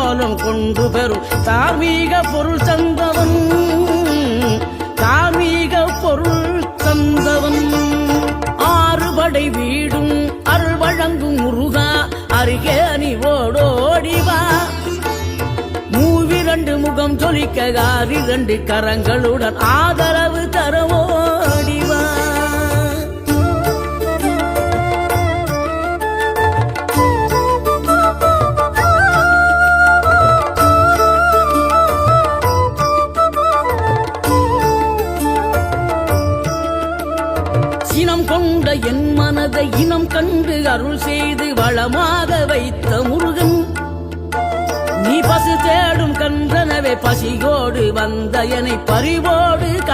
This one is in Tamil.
கோலம் கொண்டு பெறும் தார்மீக பொருள் தந்தவன், தார்மீக பொருள் தந்தவன். ஆறுபடை வீடும் அருள் வழங்கும் முருகா அருகே நீ ஓடோடிவா. மூவிரண்டு முகம் ஜொலிக்க 2 கரங்களுடன் ஆதரவு தரவோடிவா. சினம் கொண்ட என் மனதை இனம் கண்டு அருள் செய்து வளமாக வைத்த முருகன், நீ பசு தேடும் கன்றனவே பசியோடு வந்த என்னை பறிவோடு